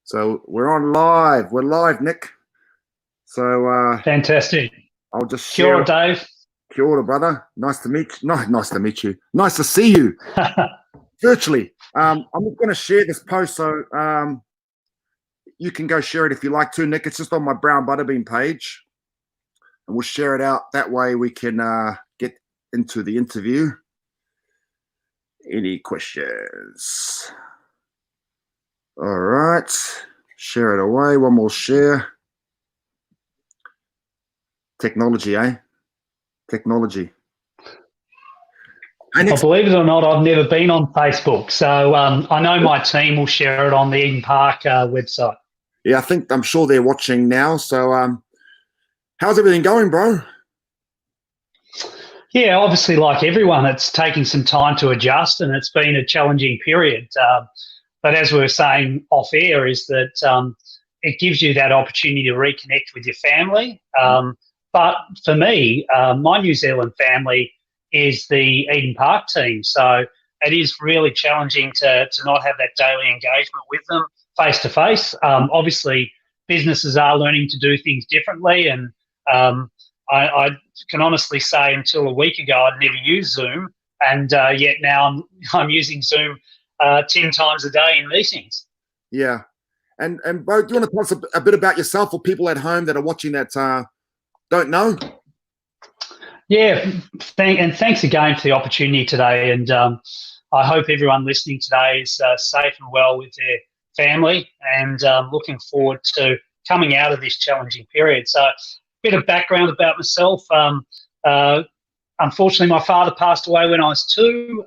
So we're on live. We're live, Nick. So Fantastic. I'll just Kia share. ora, Dave. Kia ora, brother. Nice to meet you. Nice to meet you. Nice to see you virtually. I'm going to share this post, so you can go share it if you like to, Nick. It's just on my Brown Butterbean page, and we'll share it out. That way we can get into the interview. Any questions? All right. Share it away. One more share. Technology, eh? Technology. Well, believe it or not, I've never been on Facebook, so I know my team will share it on the Eden Park website. Yeah, I'm sure they're watching now. So how's everything going, bro? Yeah, obviously, like everyone, it's taking some time to adjust, and it's been a challenging period. But as we were saying off air, is that it gives you that opportunity to reconnect with your family. But for me, my New Zealand family is the Eden Park team. So it is really challenging to not have that daily engagement with them face to face. Obviously, businesses are learning to do things differently. And I can honestly say until a week ago, I'd never used Zoom. And yet now I'm using Zoom 10 times a day in meetings. Yeah. And Bo, do you want to tell us a bit about yourself for people at home that are watching that don't know? Yeah, thanks again for the opportunity today. And I hope everyone listening today is safe and well with their family, and looking forward to coming out of this challenging period. So a bit of background about myself. Unfortunately, my father passed away when I was 2.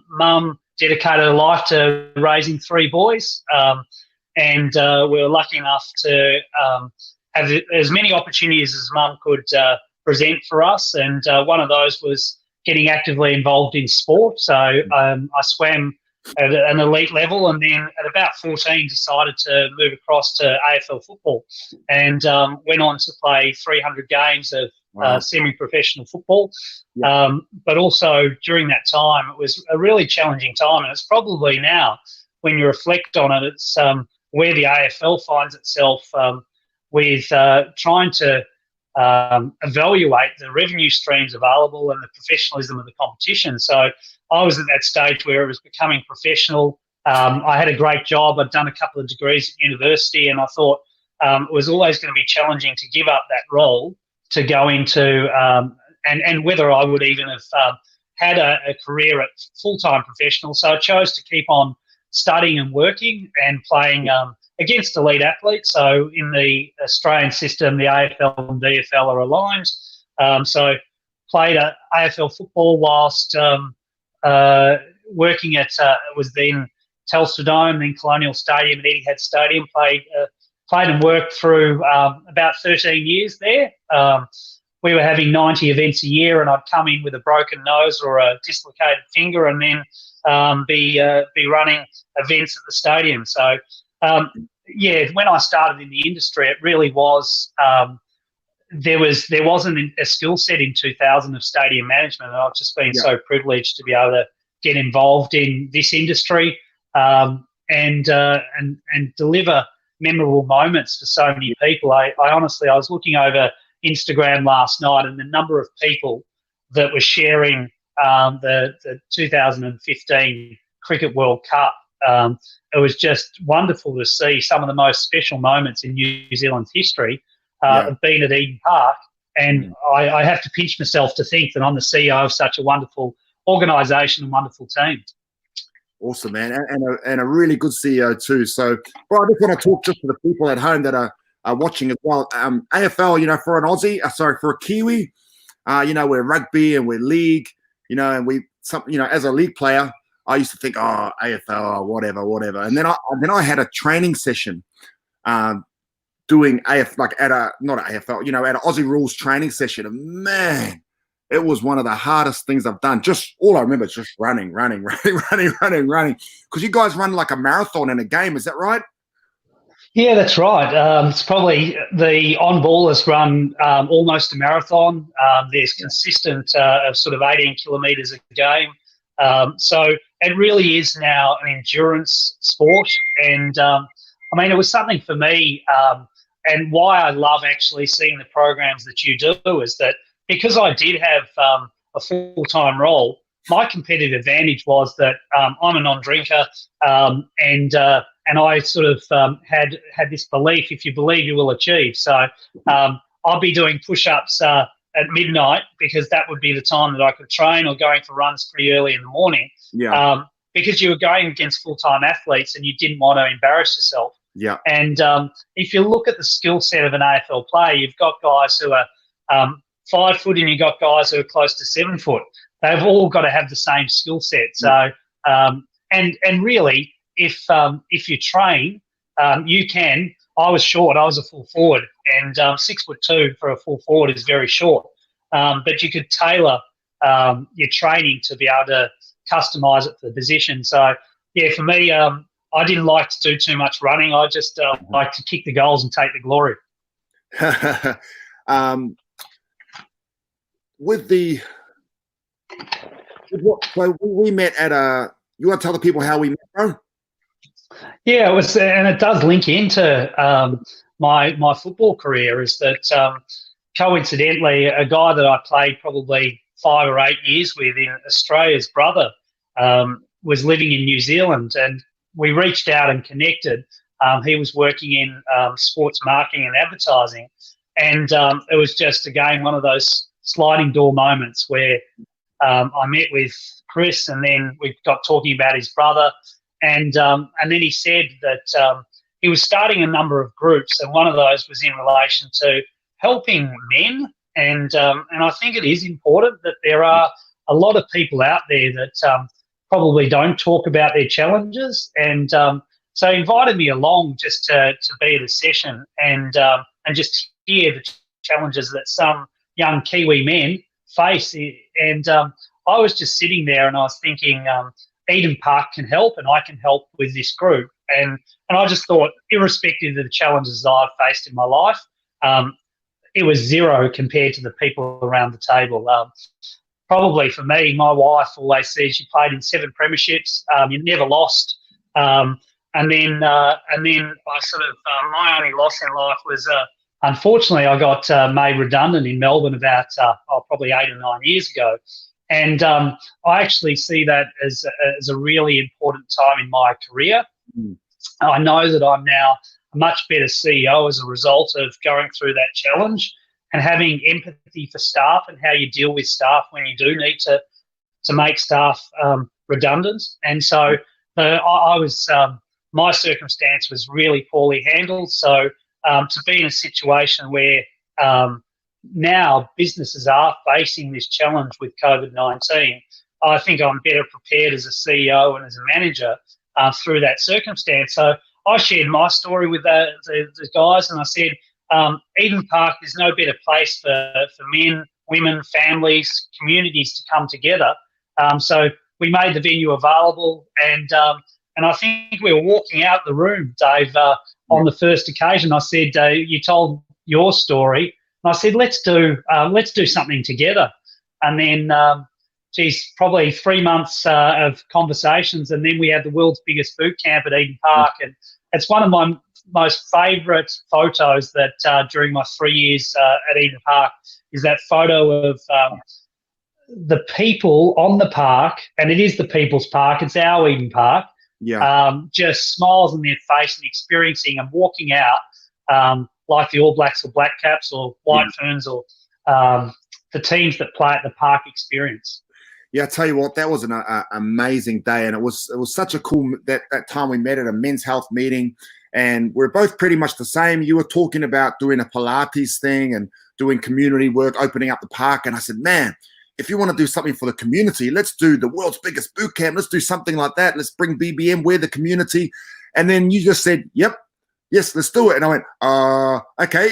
Mum dedicated her life to raising 3 boys. And we were lucky enough to have as many opportunities as Mum could present for us, and one of those was getting actively involved in sport. So I swam at an elite level, and then at about 14 decided to move across to AFL football, and went on to play 300 games of semi-professional football. Yeah. But also during that time, it was a really challenging time, and it's probably now, when you reflect on it, it's where the AFL finds itself with trying to evaluate the revenue streams available and the professionalism of the competition. So I was at that stage where it was becoming professional. I had a great job. I'd done a couple of degrees at university, and I thought it was always going to be challenging to give up that role to go into and whether I would even have had a career at full-time professional. So I chose to keep on studying and working and playing against elite athletes. So in the Australian system, the AFL and VFL are aligned. So played AFL football whilst working at, it was then Telstra Dome, then Colonial Stadium and Etihad Stadium. Played and worked through about 13 years there. We were having 90 events a year, and I'd come in with a broken nose or a dislocated finger, and then be running events at the stadium. So when I started in the industry, it really was there wasn't a skill set in 2000 of stadium management, and I've just been so privileged to be able to get involved in this industry and deliver memorable moments for so many people. I honestly, I was looking over Instagram last night, and the number of people that were sharing the 2015 Cricket World Cup. It was just wonderful to see some of the most special moments in New Zealand's history of being at Eden Park. And I have to pinch myself to think that I'm the CEO of such a wonderful organisation and wonderful team. Awesome, man, and a really good CEO too. So, bro, I just want to talk just to the people at home that are watching as well. AFL, for an Aussie, for a Kiwi, we're rugby and we're league, and as a league player, I used to think, AFL, whatever. And then I had a training session doing AFL, at an Aussie rules training session. And man, it was one of the hardest things I've done. Just all I remember is just running. Because you guys run like a marathon in a game, is that right? Yeah, that's right. It's probably the on-ballers run almost a marathon. There's consistent sort of 18 kilometres a game. So it really is now an endurance sport. And I mean, it was something for me, and why I love actually seeing the programs that you do is that because I did have a full-time role, my competitive advantage was that I'm a non-drinker, and I sort of had this belief: if you believe, you will achieve. So I'll be doing push-ups at midnight because that would be the time that I could train, or going for runs pretty early in the morning. Yeah. Because you were going against full-time athletes and you didn't want to embarrass yourself. Yeah. And if you look at the skill set of an AFL player, you've got guys who are 5 foot and you've got guys who are close to 7 foot. They've all got to have the same skill set. So, and really, if you train, you can. I was short. I was a full forward, and 6'2" for a full forward is very short. But you could tailor your training to be able to customize it for the position. So, yeah, for me, I didn't like to do too much running. I just like to kick the goals and take the glory. So we met at a. You want to tell the people how we met, bro? Yeah, it was, and it does link into my football career. Is that coincidentally a guy that I played probably 5 or 8 years with in Australia's brother was living in New Zealand, and we reached out and connected. He was working in sports marketing and advertising, and it was just, again, one of those sliding door moments where I met with Chris, and then we got talking about his brother, and then he said that he was starting a number of groups, and one of those was in relation to helping men, and I think it is important that there are a lot of people out there that probably don't talk about their challenges, and so he invited me along just to be at a session and just hear the challenges that some young Kiwi men face. And I was just sitting there and I was thinking, Eden Park can help, and I can help with this group. And I just thought, irrespective of the challenges that I've faced in my life, it was zero compared to the people around the table. Probably for me, my wife always says you played in 7 premierships, you never lost. And then I sort of, my only loss in life was, unfortunately, I got made redundant in Melbourne about probably 8 or 9 years ago. And I actually see that as a really important time in my career. I know that I'm now a much better CEO as a result of going through that challenge and having empathy for staff and how you deal with staff when you do need to make staff redundant. And so I was, my circumstance was really poorly handled. So to be in a situation where now businesses are facing this challenge with COVID-19, I think I'm better prepared as a CEO and as a manager through that circumstance. So I shared my story with the guys, and I said, Eden Park is no better place for men, women, families, communities to come together. So we made the venue available, and I think we were walking out the room, Dave, on the first occasion. I said, you told your story, and I said, let's do something together. And then, probably 3 months of conversations, and then we had the world's biggest boot camp at Eden Park, and it's one of my most favourite photos that during my 3 years at Eden Park is that photo of the people on the park, and it is the people's park, it's our Eden Park, just smiles on their face and experiencing and walking out like the All Blacks or Black Caps or White Ferns or the teams that play at the park experience. Yeah, I tell you what, that was an amazing day, and it was such a cool that time we met at a men's health meeting, and we're both pretty much the same. You were talking about doing a Pilates thing and doing community work, opening up the park, and I said, man, if you want to do something for the community, let's do the world's biggest boot camp. Let's do something like that. Let's bring BBM, we're the community. And then you just said, yep, yes, let's do it. And I went, okay.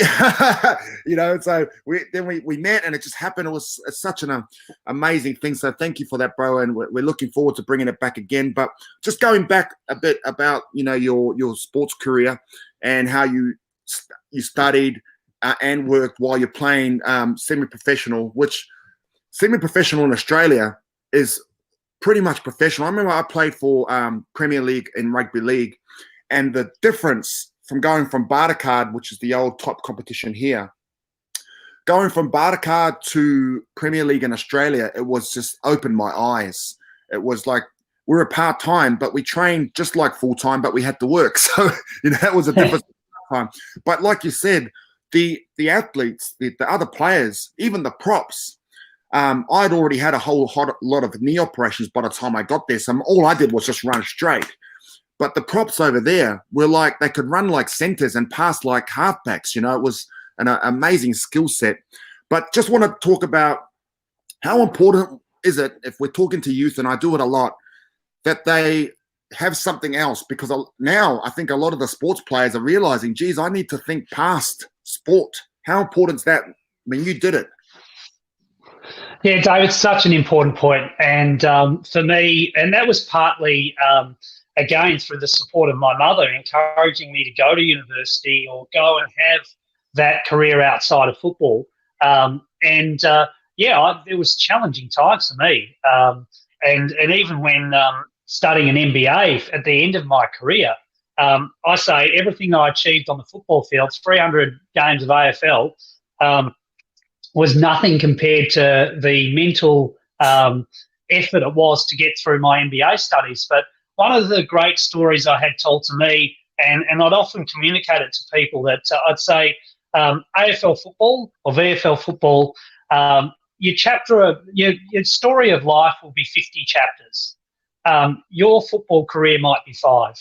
So we met, and it just happened. It was such an amazing thing. So thank you for that, bro. And we're looking forward to bringing it back again. But just going back a bit about, your sports career and how you studied and worked while you're playing semi-professional, which semi-professional in Australia is pretty much professional. I remember I played for Premier League and Rugby League, and the difference from going from Bartercard, which is the old top competition here, going from Bartercard to Premier League in Australia, it was just opened my eyes. It was like we were part-time, but we trained just like full-time, but we had to work. So, that was a different time. But like you said, the athletes, the other players, even the props, I'd already had a whole lot of knee operations by the time I got there. So all I did was just run straight. But the props over there were like, they could run like centers and pass like halfbacks. It was an amazing skill set. But just want to talk about how important is it, if we're talking to youth, and I do it a lot, that they have something else, because now I think a lot of the sports players are realizing, geez, I need to think past sport. How important is that? I mean, you did it. Yeah, David, such an important point. And for me, and that was partly, again, through the support of my mother, encouraging me to go to university or go and have that career outside of football. It was challenging times for me. And even when studying an MBA at the end of my career, I say everything I achieved on the football field, 300 games of AFL, was nothing compared to the mental effort it was to get through my MBA studies. But one of the great stories I had told to me, and I'd often communicate it to people, that I'd say AFL football or VFL football, your story of life will be 50 chapters. Your football career might be 5.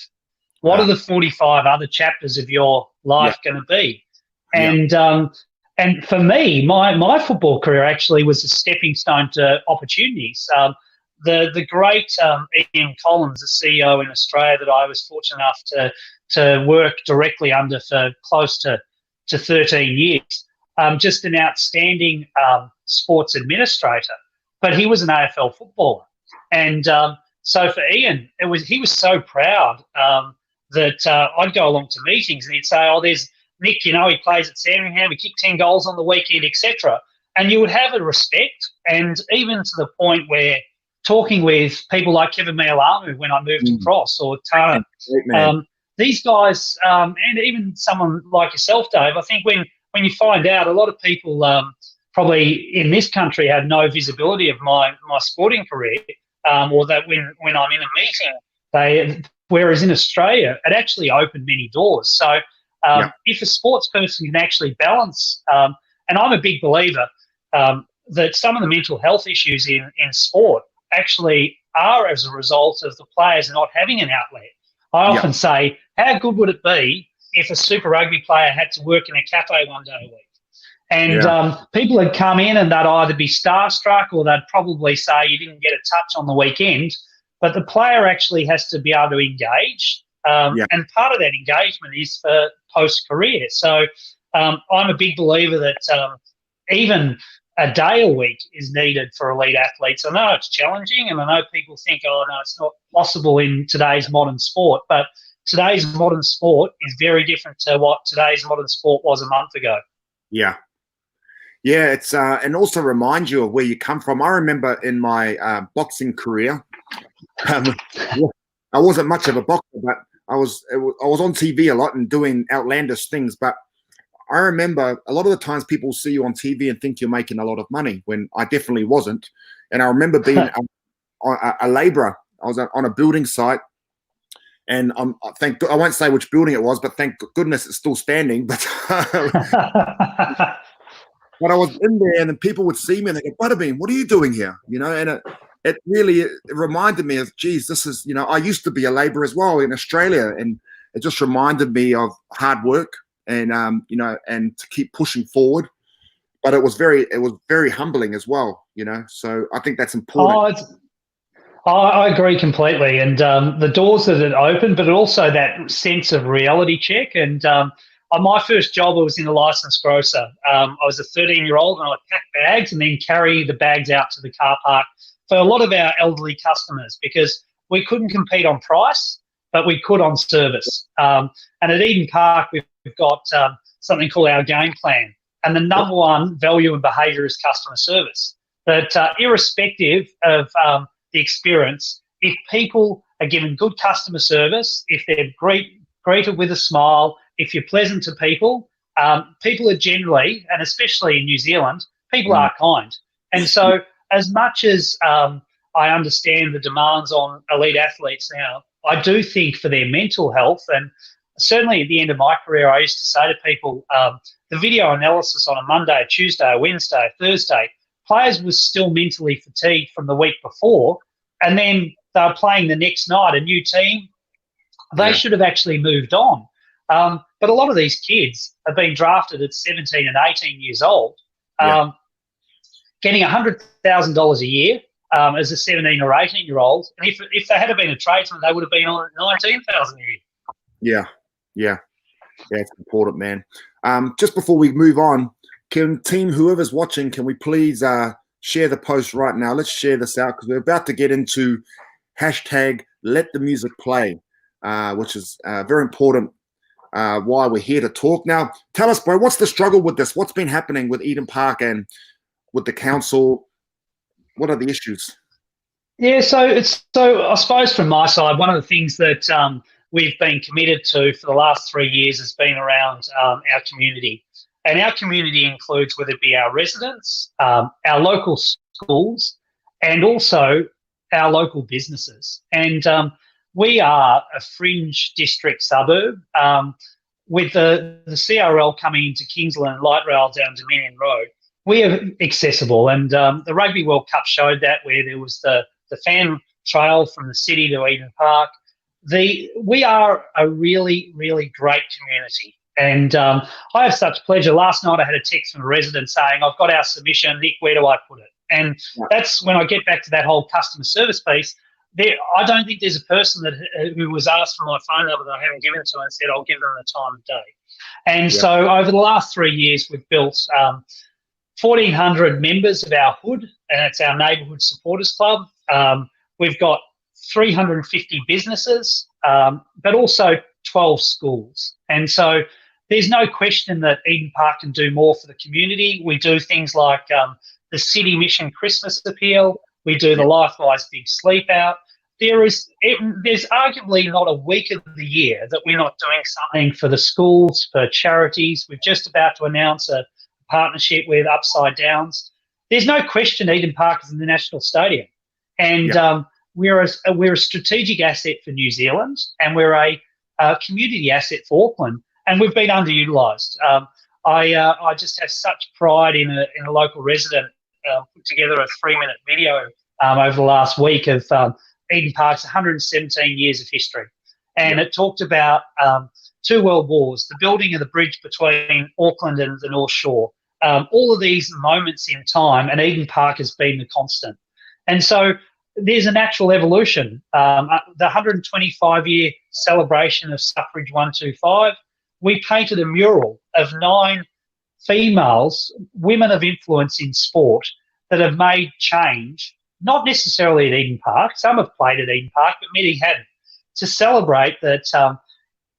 What are the 45 other chapters of your life going to be? And for me, my football career actually was a stepping stone to opportunities. The great Ian Collins, the CEO in Australia that I was fortunate enough to work directly under for close to 13 years, just an outstanding sports administrator. But he was an AFL footballer. And so for Ian, he was so proud that I'd go along to meetings and he'd say, oh, there's Nick, he plays at Sandringham, he kicked 10 goals on the weekend, etc. And you would have a respect, and even to the point where talking with people like Kevin Mealamu when I moved across, or Tana, these guys, and even someone like yourself, Dave, I think when you find out, a lot of people probably in this country have no visibility of my sporting career, or that when I'm in a meeting, whereas in Australia, it actually opened many doors. So if a sports person can actually balance, and I'm a big believer that some of the mental health issues in sport actually are as a result of the players not having an outlet. I often say, how good would it be if a Super Rugby player had to work in a cafe one day a week? And people would come in and they'd either be starstruck or they'd probably say you didn't get a touch on the weekend, but the player actually has to be able to engage. And part of that engagement is for post-career. So I'm a big believer that even a day a week is needed for elite athletes. I know it's challenging, and I know people think, oh, no, it's not possible in today's modern sport, but today's modern sport is very different to what today's modern sport was a month ago. Yeah. Yeah, it's and also remind you of where you come from. I remember in my boxing career, I wasn't much of a boxer, but I was on TV a lot and doing outlandish things. But I remember a lot of the times people see you on TV and think you're making a lot of money, when I definitely wasn't. And I remember being a labourer. I was on a building site, and I won't say which building it was, but thank goodness it's still standing. But but I was in there, and then people would see me and they go, Butterbean, what are you doing here? And it really reminded me of, geez, this is, I used to be a labourer as well in Australia, and it just reminded me of hard work and, and to keep pushing forward. But it was very humbling as well, so I think that's important. I agree completely. And the doors that it opened, but also that sense of reality check. And my first job, I was in a licensed grocer. I was a 13-year-old, and I'd pack bags and then carry the bags out to the car park for a lot of our elderly customers, because we couldn't compete on price, but we could on service. And at Eden Park, we've got something called our game plan. And the number one value and behaviour is customer service. But irrespective of the experience, if people are given good customer service, if they're greeted with a smile, if you're pleasant to people, people are generally, and especially in New Zealand, people are kind. And so as much as I understand the demands on elite athletes now, I do think for their mental health, and certainly at the end of my career, I used to say to people, the video analysis on a Monday, a Tuesday, a Wednesday, a Thursday, players were still mentally fatigued from the week before, and then they were playing the next night, a new team. They should have actually moved on. But a lot of these kids have been drafted at 17 and 18 years old, getting $100,000 a year as a 17 or 18-year-old. And if they had been a tradesman, they would have been on $19,000 a year. Yeah, it's important, man. Just before we move on, can team, whoever's watching, can we please share the post right now? Let's share this out because we're about to get into hashtag Let the Music Play, which is very important why we're here to talk. Now, tell us, bro, what's the struggle with this? What's been happening with Eden Park and with the council? What are the issues? Yeah, so I suppose from my side, one of the things that we've been committed to for the last 3 years has been around our community. And our community includes whether it be our residents, our local schools, and also our local businesses. And we are a fringe district suburb with the CRL coming into Kingsland and Light Rail down Dominion Road. We are accessible, and the Rugby World Cup showed that, where there was the fan trail from the city to Eden Park. We are a really, really great community. And I have such pleasure. Last night I had a text from a resident saying, I've got our submission, Nick, where do I put it? And that's when I get back to that whole customer service piece. I don't think there's a person who was asked for my phone number that I haven't given to and said, I'll give them the time of day. And so over the last 3 years, we've built 1,400 members of our hood, and it's our neighbourhood supporters club. We've got 350 businesses, but also 12 schools. And so there's no question that Eden Park can do more for the community. We do things like the City Mission Christmas Appeal. We do the LifeWise Big Sleep Out. There's arguably not a week of the year that we're not doing something for the schools, for charities. We're just about to announce a partnership with Upside Downs. There's no question Eden Park is in the National Stadium. And we're a strategic asset for New Zealand, and we're a community asset for Auckland, and we've been underutilised. I just have such pride in a local resident put together a 3-minute video over the last week of Eden Park's 117 years of history. And it talked about 2 world wars, the building of the bridge between Auckland and the North Shore, all of these moments in time, and Eden Park has been the constant. And so there's a natural evolution. The 125-year celebration of Suffrage 125, we painted a mural of 9 females, women of influence in sport, that have made change, not necessarily at Eden Park. Some have played at Eden Park, but many hadn't, to celebrate that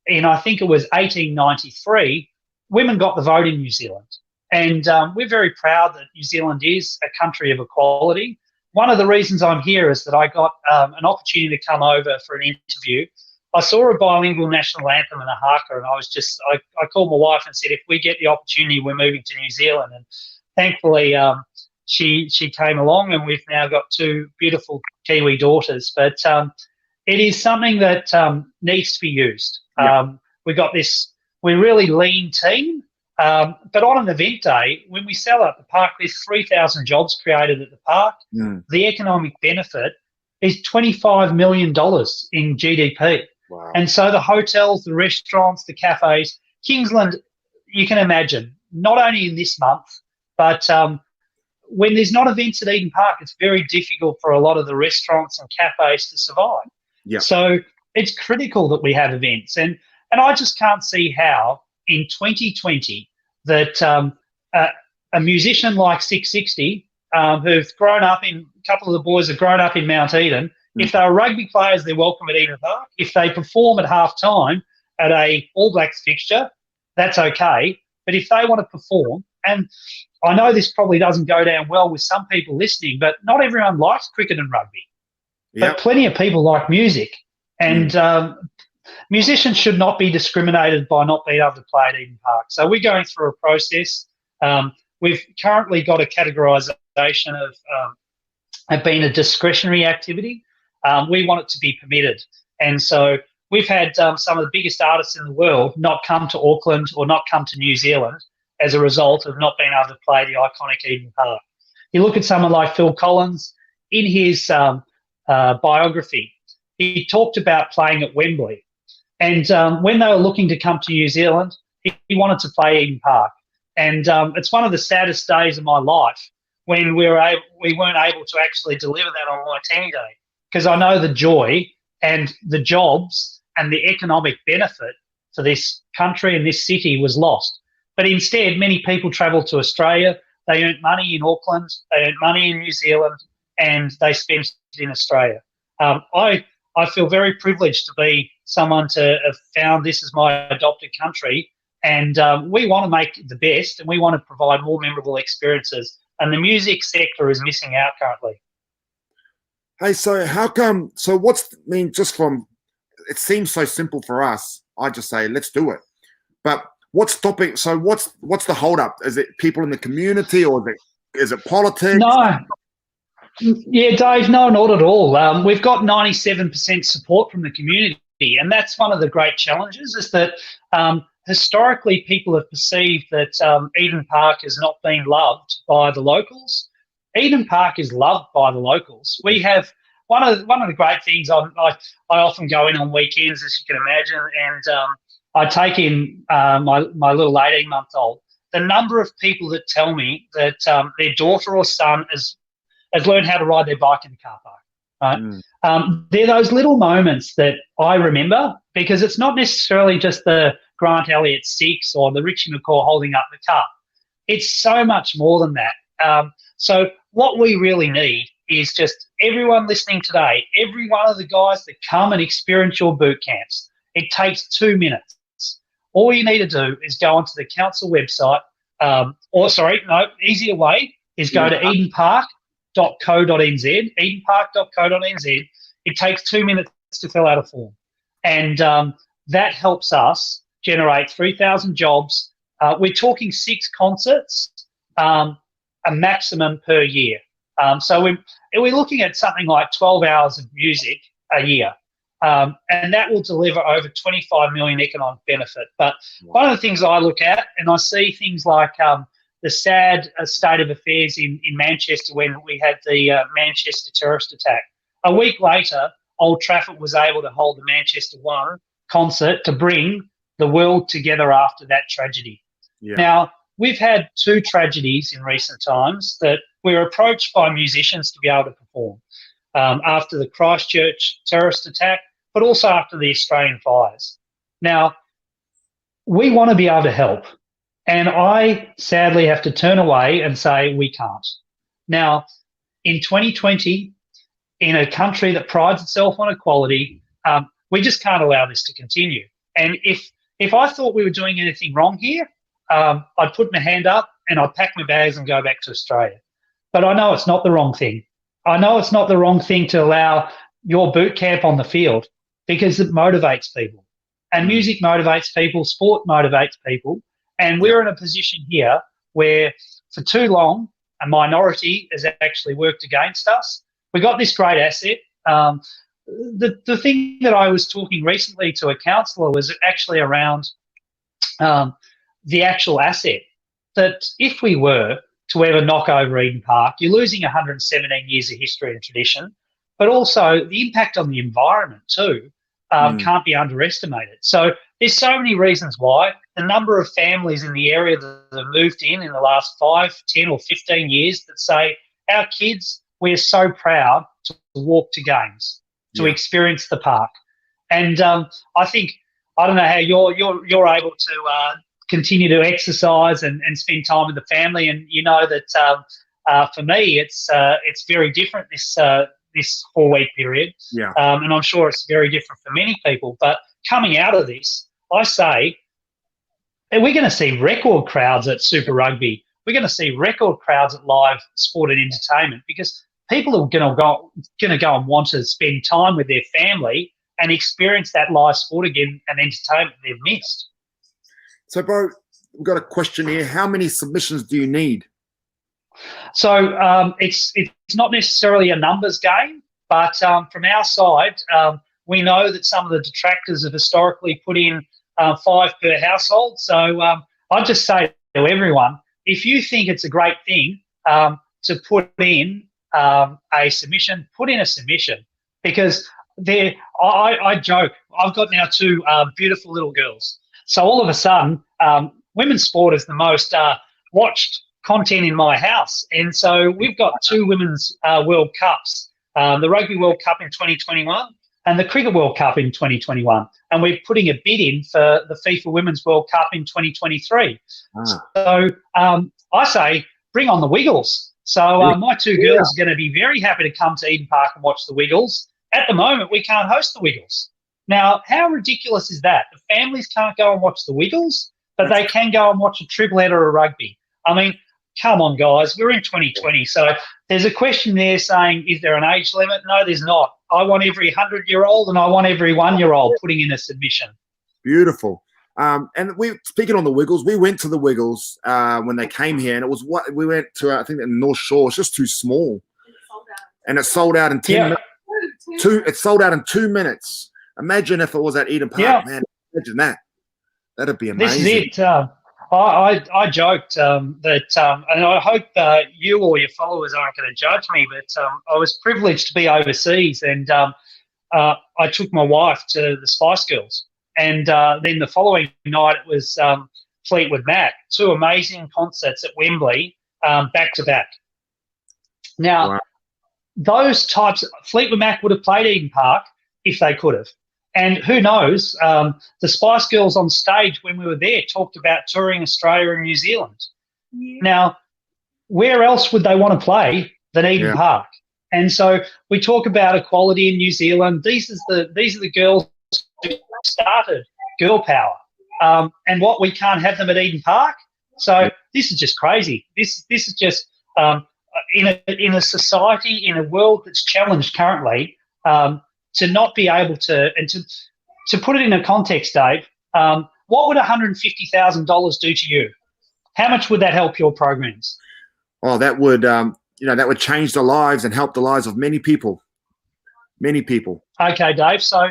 in, I think it was 1893, women got the vote in New Zealand. And we're very proud that New Zealand is a country of equality. One of the reasons I'm here is that I got an opportunity to come over for an interview. I saw a bilingual national anthem and a haka, and I called my wife and said, if we get the opportunity, we're moving to New Zealand. And thankfully, she came along, and we've now got 2 beautiful Kiwi daughters. But it is something that needs to be used. We got this, we're really lean team. But on an event day, when we sell out the park, there's 3,000 jobs created at the park. The economic benefit is $25 million in GDP. Wow. And so the hotels, the restaurants, the cafes, Kingsland, you can imagine, not only in this month, but when there's not events at Eden Park, it's very difficult for a lot of the restaurants and cafes to survive. So it's critical that we have events. And I just can't see how in 2020 that a musician like 660, who've grown up in, a couple of the boys have grown up in Mount Eden, if they're rugby players, they're welcome at Eden Park. If they perform at half-time at a All Blacks fixture, that's okay. But if they want to perform, and I know this probably doesn't go down well with some people listening, but not everyone likes cricket and rugby. But plenty of people like music. And musicians should not be discriminated by not being able to play at Eden Park. So we're going through a process. We've currently got a categorisation of being a discretionary activity. We want it to be permitted. And so we've had some of the biggest artists in the world not come to Auckland or not come to New Zealand as a result of not being able to play the iconic Eden Park. You look at someone like Phil Collins, in his biography, he talked about playing at Wembley. And when they were looking to come to New Zealand, he wanted to play Eden Park. And it's one of the saddest days of my life when we weren't able to actually deliver that on Waitangi Day, because I know the joy and the jobs and the economic benefit for this country and this city was lost. But instead, many people travelled to Australia. They earned money in Auckland, they earned money in New Zealand, and they spent it in Australia. I feel very privileged to be someone to have found this as my adopted country, and we want to make it the best, and we want to provide more memorable experiences, and the music sector is missing out currently. Hey, so how come, so what's, I mean, just from, it seems so simple for us, I just say, let's do it. But what's stopping, so what's the hold up? Is it people in the community, or is it politics? No. Yeah, Dave, no, not at all. We've got 97% support from the community, and that's one of the great challenges, is that historically people have perceived that Eden Park has not been loved by the locals. Eden Park is loved by the locals. We have one of the great things. I often go in on weekends, as you can imagine, and I take in my little 18-month-old. The number of people that tell me that their daughter or son has learned how to ride their bike in the car park. Right? They're those little moments that I remember, because it's not necessarily just the Grant Elliott 6 or the Richie McCaw holding up the cup. It's so much more than that. So what we really need is just everyone listening today, every one of the guys that come and experience your boot camps. It takes 2 minutes. All you need to do is go onto the council website, easier way is go to edenpark.co.nz, edenpark.co.nz. It takes 2 minutes to fill out a form. And that helps us generate 3,000 jobs. We're talking 6 concerts, a maximum per year. So we're looking at something like 12 hours of music a year. And that will deliver over 25 million economic benefit. But one of the things I look at, and I see things like the sad state of affairs in Manchester when we had the Manchester terrorist attack. A week later, Old Trafford was able to hold the Manchester One concert to bring the world together after that tragedy. Yeah. Now, we've had 2 tragedies in recent times that we were approached by musicians to be able to perform after the Christchurch terrorist attack, but also after the Australian fires. Now, we want to be able to help, and I sadly have to turn away and say we can't. Now, in 2020, in a country that prides itself on equality, we just can't allow this to continue. And if I thought we were doing anything wrong here, I'd put my hand up and I'd pack my bags and go back to Australia. But I know it's not the wrong thing. I know it's not the wrong thing to allow your boot camp on the field, because it motivates people. And music motivates people, sport motivates people. And we're in a position here where for too long a minority has actually worked against us. We got this great asset. The thing that I was talking recently to a councillor was actually around the actual asset, that if we were to ever knock over Eden Park, you're losing 117 years of history and tradition, but also the impact on the environment too can't be underestimated. So there's so many reasons why. The number of families in the area that have moved in the last 5, 10 or 15 years that say, our kids, we're so proud to walk to games, to experience the park. And I think, I don't know how you're able to continue to exercise and spend time with the family. And you know that for me, it's very different this 4-week period. Yeah. And I'm sure it's very different for many people. But coming out of this, I say, we're going to see record crowds at Super Rugby. We're going to see record crowds at live sport and entertainment, because people are going to go and want to spend time with their family and experience that live sport again and entertainment they've missed. So, bro, we've got a question here. How many submissions do you need? So it's not necessarily a numbers game, but from our side, we know that some of the detractors have historically put in 5 per household. So I'd just say to everyone, if you think it's a great thing to put in a submission, put in a submission, because I joke, I've got now 2 beautiful little girls. So all of a sudden, women's sport is the most watched content in my house. And so we've got 2 women's World Cups, the Rugby World Cup in 2021 and the Cricket World Cup in 2021. And we're putting a bid in for the FIFA Women's World Cup in 2023. So I say, bring on the Wiggles. So my 2 girls are going to be very happy to come to Eden Park and watch the Wiggles. At the moment, we can't host the Wiggles. Now, how ridiculous is that? The families can't go and watch the Wiggles, but they can go and watch a triple header of rugby. I mean, come on, guys. We're in 2020. So there's a question there saying, is there an age limit? No, there's not. I want every 100-year-old and I want every 1-year-old putting in a submission. Beautiful. And speaking on the Wiggles, we went to the Wiggles when they came here, and it was we went to, I think, the North Shore. It's just too small. And it sold out in 10 minutes. It sold out in 2 minutes. Imagine if it was at Eden Park, man. Imagine that. That'd be amazing. This is it. I joked that, and I hope you or your followers aren't going to judge me, but I was privileged to be overseas, and I took my wife to the Spice Girls, and then the following night it was Fleetwood Mac, 2 amazing concerts at Wembley, back to back. Now, those types, Fleetwood Mac would have played Eden Park if they could have. And who knows, the Spice Girls on stage when we were there talked about touring Australia and New Zealand. Yeah. Now, where else would they want to play than Eden Park? And so we talk about equality in New Zealand. These are the girls who started girl power. And what, we can't have them at Eden Park? So this is just crazy. This is just in a society, in a world that's challenged currently, to not be able to, and to put it in a context, Dave, what would $150,000 do to you? How much would that help your programs? Oh, that would, that would change the lives and help the lives of many people. Many people. Okay, Dave. So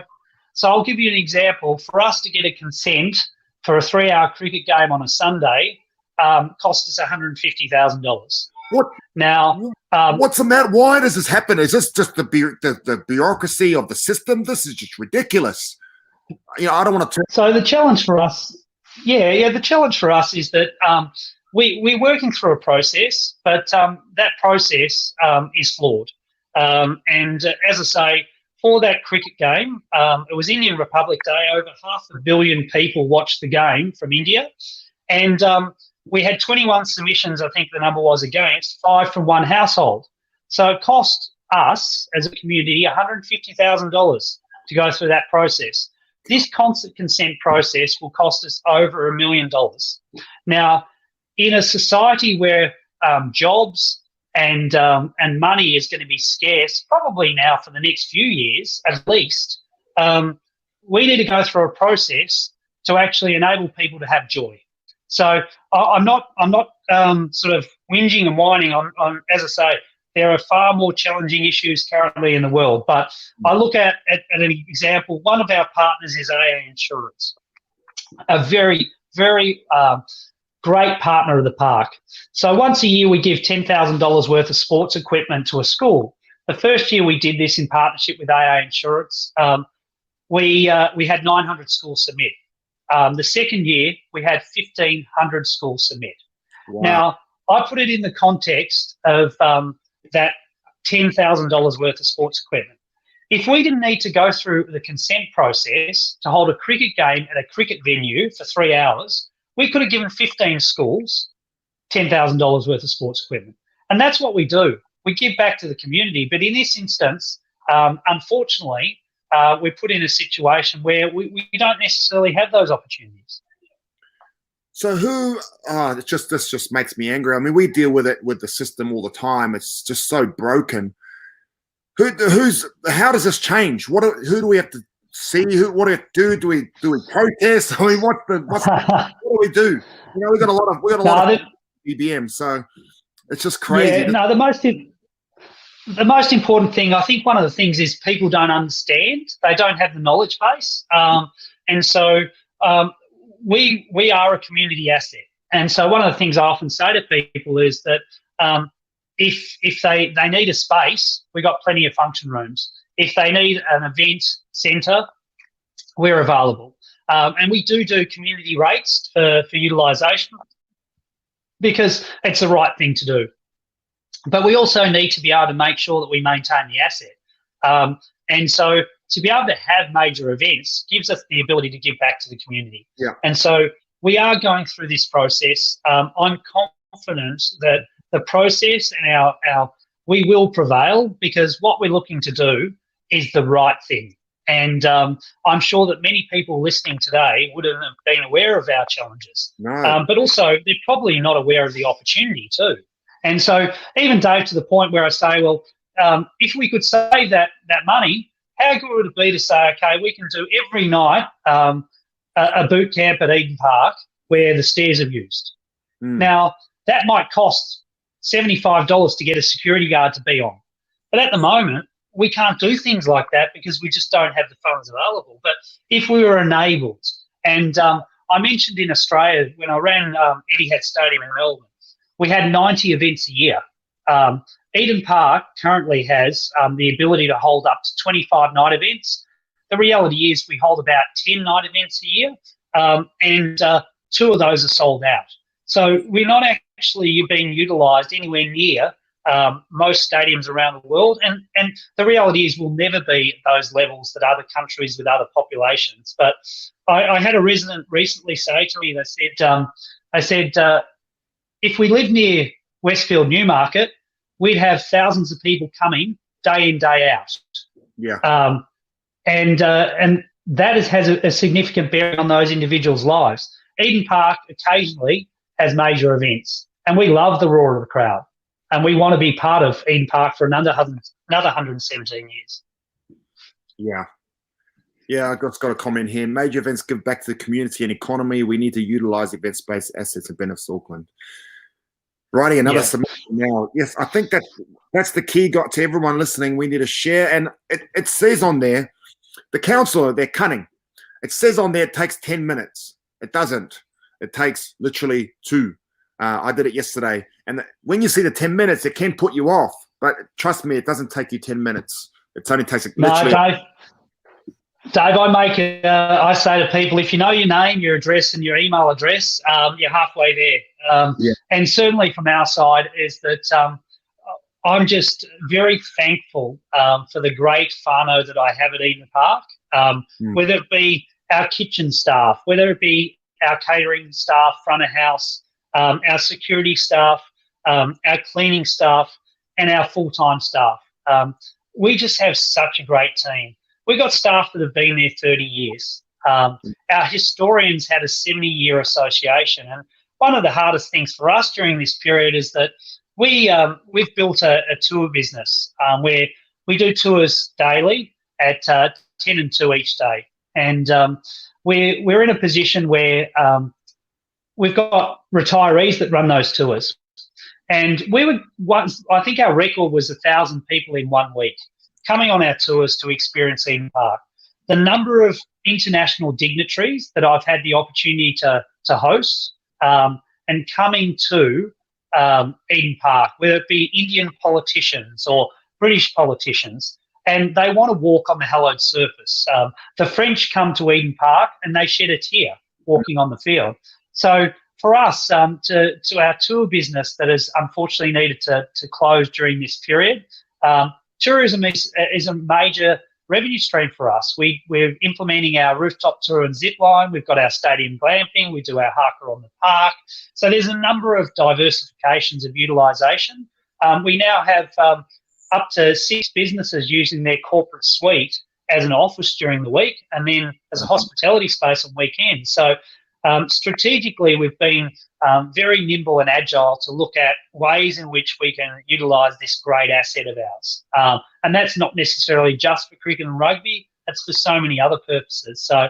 I'll give you an example. For us to get a consent for a 3-hour cricket game on a Sunday cost us $150,000. What? Now, what's the matter? Why does this happen? Is this just the bureaucracy of the system? This is just ridiculous. I don't want to. So the challenge for us, the challenge for us is that we're working through a process, but that process is flawed. And as I say, for that cricket game, it was Indian Republic Day. Over 500 million people watched the game from India, and we had 21 submissions, I think the number was, against 5 from one household. So it cost us as a community $150,000 to go through that process. This consent process will cost us over $1 million. Now, in a society where jobs and money is going to be scarce, probably now for the next few years at least, we need to go through a process to actually enable people to have joy. So I'm not sort of whinging and whining on, as I say, there are far more challenging issues currently in the world. But I look at an example. One of our partners is AA Insurance, a very, very great partner of the park. So once a year we give $10,000 worth of sports equipment to a school. The first year we did this in partnership with AA Insurance, we had 900 schools submit. The second year, we had 1,500 schools submit. Wow. Now, I put it in the context of that $10,000 worth of sports equipment. If we didn't need to go through the consent process to hold a cricket game at a cricket venue for 3 hours, we could have given 15 schools $10,000 worth of sports equipment. And that's what we do. We give back to the community. But in this instance, unfortunately, we're put in a situation where we don't necessarily have those opportunities. So this just makes me angry. I mean, we deal with it with the system all the time. It's just so broken. How does this change? Who do we have to see what it do. Do we protest? I mean, what do we do? You know, we got a lot of BBM, so it's just crazy. Yeah, no, the most important thing, I think one of the things is people don't understand. They don't have the knowledge base. And so we are a community asset. And so one of the things I often say to people is that if they need a space, we've got plenty of function rooms. If they need an event centre, we're available. And we do community rates for utilisation because it's the right thing to do. But we also need to be able to make sure that we maintain the asset. And so to be able to have major events gives us the ability to give back to the community. Yeah. And so we are going through this process. I'm confident that the process and we will prevail because what we're looking to do is the right thing. And I'm sure that many people listening today wouldn't have been aware of our challenges. No. But also they're probably not aware of the opportunity too. And so even, Dave, to the point where I say, well, if we could save that money, how good would it be to say, okay, we can do every night a boot camp at Eden Park where the stairs are used. Now, that might cost $75 to get a security guard to be on. But at the moment, we can't do things like that because we just don't have the funds available. But if we were enabled, and I mentioned in Australia when I ran Etihad Stadium in Melbourne, we had 90 events a year. Eden Park currently has the ability to hold up to 25 night events. The reality is we hold about 10 night events a year, and 2 of those are sold out. So we're not actually being utilised anywhere near most stadiums around the world. And the reality is we'll never be at those levels that other countries with other populations. But I had a resident recently say to me, they said, if we lived near Westfield Newmarket, we'd have thousands of people coming day in, day out. Yeah. And that has a significant bearing on those individuals' lives. Eden Park occasionally has major events, and we love the roar of the crowd, and we want to be part of Eden Park for another 117 years. Yeah. Yeah, I've got a comment here. Major events give back to the community and economy. We need to utilise event space assets and benefits Auckland. Writing another submission now. Yes, I think that's the key got to everyone listening. We need to share. And it says on there, the council, they're cunning. It says on there it takes 10 minutes. It doesn't. It takes literally 2. I did it yesterday. And when you see the 10 minutes, it can put you off. But trust me, it doesn't take you 10 minutes. It only takes literally... No, Dave, I say to people, if you know your name, your address and your email address, you're halfway there. And certainly from our side is that I'm just very thankful for the great whānau that I have at Eden Park, whether it be our kitchen staff, whether it be our catering staff, front of house, our security staff, our cleaning staff, and our full-time staff. We just have such a great team. We've got staff that have been there 30 years. Our historians had a 70-year association. And one of the hardest things for us during this period is that we've built a tour business where we do tours daily at 10 and 2 each day. And we're in a position where we've got retirees that run those tours. And I think our record was 1,000 people in 1 week coming on our tours to experience Eden Park. The number of international dignitaries that I've had the opportunity to host and coming to Eden Park, whether it be Indian politicians or British politicians, and they want to walk on the hallowed surface. The French come to Eden Park and they shed a tear walking on the field. So for us, to our tour business that has unfortunately needed to close during this period, tourism is a major revenue stream for us. We're implementing our rooftop tour and zip line. We've got our stadium glamping. We do our haka on the park. So there's a number of diversifications of utilisation. We now have up to 6 businesses using their corporate suite as an office during the week and then as a hospitality space on weekends. So strategically, we've been very nimble and agile to look at ways in which we can utilise this great asset of ours. And that's not necessarily just for cricket and rugby. It's for so many other purposes. So,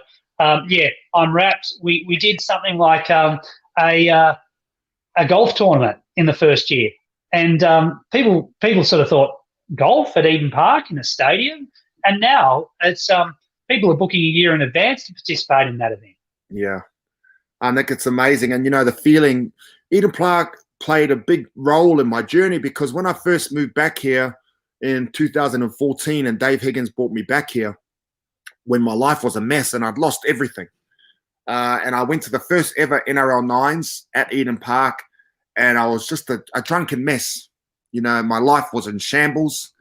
yeah, I'm wrapped. We did something like a golf tournament in the first year, and people sort of thought golf at Eden Park in a stadium, and now it's people are booking a year in advance to participate in that event. Yeah, I think it's amazing, and the feeling. Eden Park played a big role in my journey, because when I first moved back here in 2014, and Dave Higgins brought me back here when my life was a mess and I'd lost everything. And I went to the first ever NRL Nines at Eden Park, and I was just a drunken mess. My life was in shambles.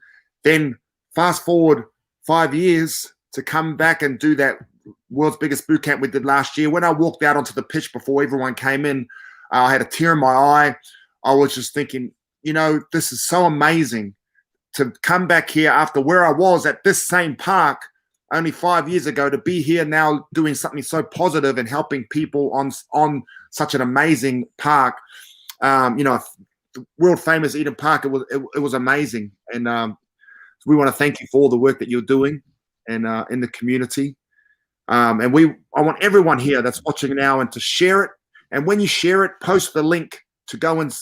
Then fast forward 5 years to come back and do that world's biggest boot camp we did last year. When I walked out onto the pitch before everyone came in, I had a tear in my eye. I was just thinking, this is so amazing to come back here after where I was at this same park only 5 years ago, to be here now doing something so positive and helping people on such an amazing park. The world famous Eden Park. It was amazing, and we want to thank you for all the work that you're doing and in the community. And I want everyone here that's watching now and to share it. And when you share it, post the link to go and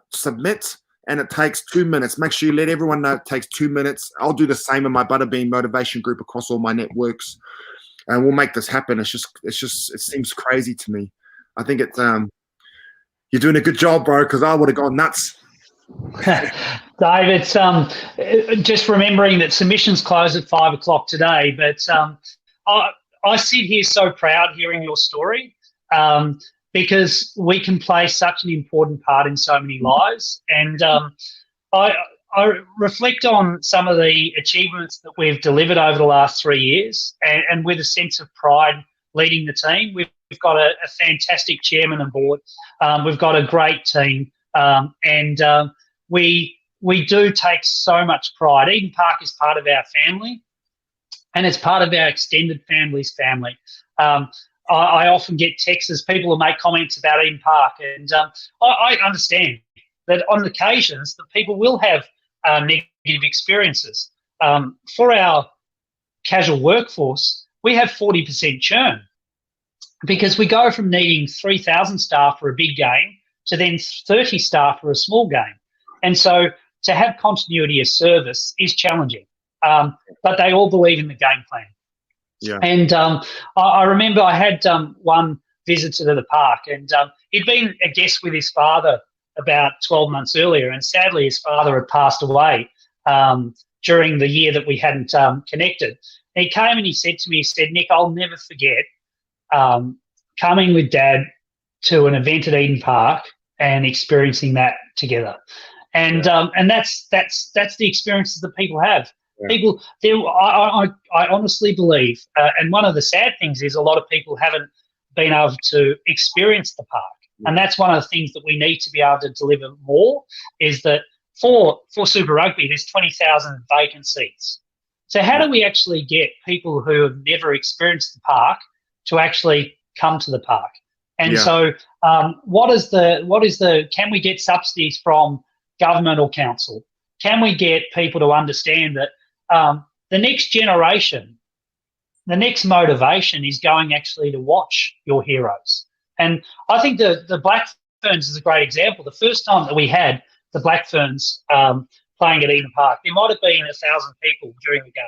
submit. And it takes 2 minutes. Make sure you let everyone know it takes 2 minutes. I'll do the same in my Butterbean motivation group across all my networks, and we'll make this happen. It seems crazy to me. I think you're doing a good job, bro, because I would have gone nuts. Dave, it's just remembering that submissions close at 5 o'clock today, but I sit here so proud hearing your story. Because we can play such an important part in so many lives. And I reflect on some of the achievements that we've delivered over the last 3 years, and with a sense of pride leading the team. We've got a fantastic chairman and board. We've got a great team, and we do take so much pride. Eden Park is part of our family, and it's part of our extended family's family. I often get texts, people will make comments about Eden Park, and I understand that on occasions that people will have negative experiences. For our casual workforce, we have 40% churn, because we go from needing 3,000 staff for a big game to then 30 staff for a small game. And so to have continuity of service is challenging, but they all believe in the game plan. Yeah. And I remember I had one visitor to the park, and he'd been a guest with his father about 12 months earlier, and sadly his father had passed away during the year that we hadn't connected. And he came and he said to me, Nick, I'll never forget coming with Dad to an event at Eden Park and experiencing that together. And that's the experiences that people have. People, I honestly believe, and one of the sad things is a lot of people haven't been able to experience the park, and that's one of the things that we need to be able to deliver more. Is that for Super Rugby, there's 20,000 vacant seats. So how do we actually get people who have never experienced the park to actually come to the park? And so, what is the? Can we get subsidies from government or council? Can we get people to understand that? The next generation, the next motivation is going actually to watch your heroes. And I think the Black Ferns is a great example. The first time that we had the Black Ferns playing at Eden Park, there might have been 1,000 people during the game.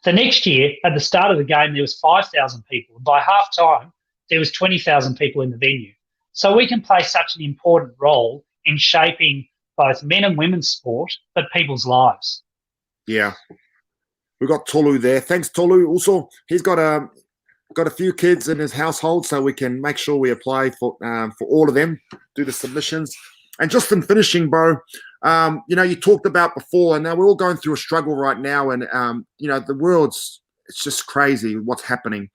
The next year, at the start of the game, there was 5,000 people. By half time, there was 20,000 people in the venue. So we can play such an important role in shaping both men and women's sport, but people's lives. Yeah. We've got Tolu there. Thanks, Tolu. Also, he's got a few kids in his household, so we can make sure we apply for all of them, do the submissions. And just in finishing, bro, you talked about before, and now we're all going through a struggle right now, and the it's just crazy what's happening.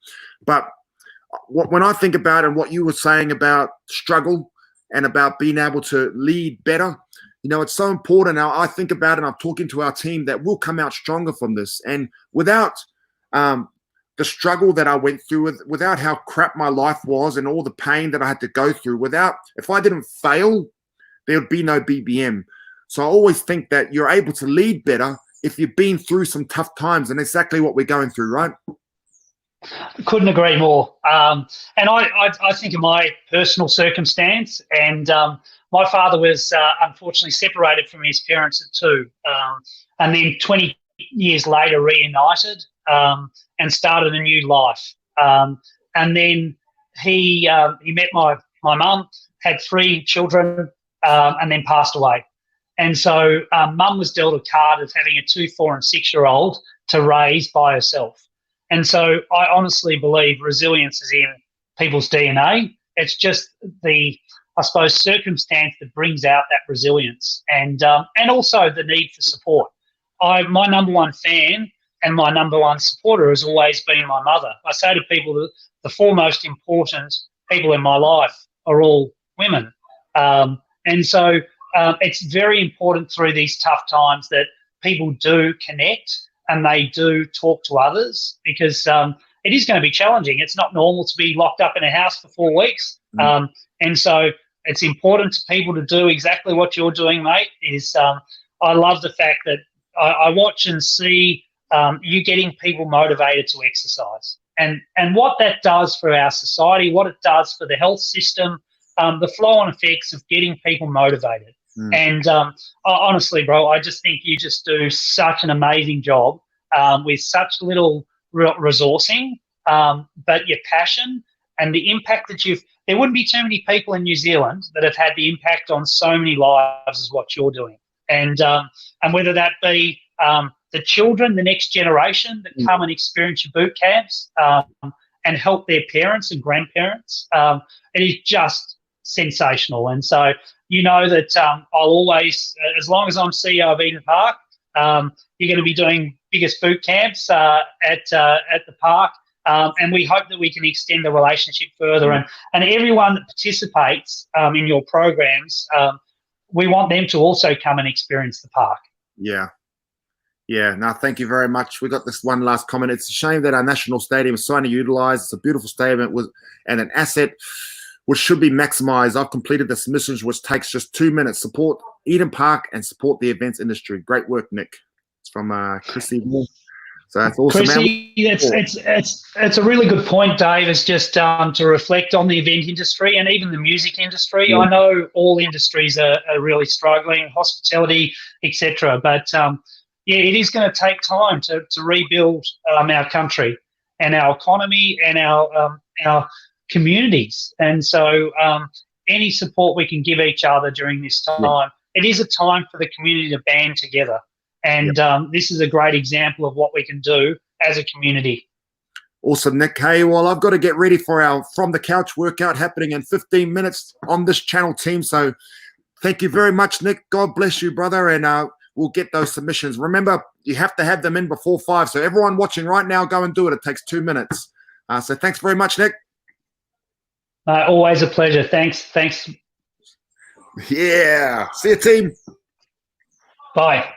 But when I think about it, and what you were saying about struggle and about being able to lead better, it's so important. Now I think about it, and I'm talking to our team that we'll come out stronger from this. And without the struggle that I went through, without how crap my life was and all the pain that I had to go through, if I didn't fail, there would be no BBM. So I always think that you're able to lead better if you've been through some tough times, and exactly what we're going through, right? Couldn't agree more. And I think of my personal circumstance, and my father was unfortunately separated from his parents at 2, and then 20 years later reunited and started a new life. And then he met my mum, had 3 children, and then passed away. And so mum was dealt a card of having a 2, 4, and 6-year-old to raise by herself. And so I honestly believe resilience is in people's DNA. It's just the, I suppose, circumstance that brings out that resilience, and also the need for support. My number one fan and my number one supporter has always been my mother. I say to people that the 4 most important people in my life are all women. And so it's very important through these tough times that people do connect and they do talk to others, because it is going to be challenging. It's not normal to be locked up in a house for 4 weeks. And so it's important to people to do exactly what you're doing, mate. I love the fact that I watch and see you getting people motivated to exercise, and what that does for our society, what it does for the health system, the flow-on effects of getting people motivated. And honestly, bro, I just think you just do such an amazing job with such little resourcing, but your passion and the impact that there wouldn't be too many people in New Zealand that have had the impact on so many lives as what you're doing. And whether that be the children, the next generation that come and experience your boot camps and help their parents and grandparents, it is just sensational. And so you know that I'll always, as long as I'm CEO of Eden Park, you're going to be doing biggest boot camps at the park, and we hope that we can extend the relationship further. And everyone that participates in your programs, we want them to also come and experience the park. Yeah, no, thank you very much. We got this one last comment. It's a shame that our national stadium is so underutilized. It's a beautiful stadium and an asset which should be maximized. I've completed the submissions, which takes just 2 minutes. Support Eden Park and support the events industry. Great work, Nick. It's from Chrissy. So that's awesome. Chrissy, it's a really good point, Dave. It's just to reflect on the event industry and even the music industry. Yeah. I know all industries are really struggling, hospitality, etc. But it is going to take time to rebuild our country and our economy and our communities. And so any support we can give each other during this time, it is a time for the community to band together. And this is a great example of what we can do as a community. Awesome, Nick. Hey, well, I've got to get ready for our From the Couch workout happening in 15 minutes on this channel, team. So thank you very much, Nick. God bless you, brother. And we'll get those submissions. Remember, you have to have them in before 5. So everyone watching right now, go and do it. It takes 2 minutes. So thanks very much, Nick. Always a pleasure. Thanks. Yeah. See you, team. Bye.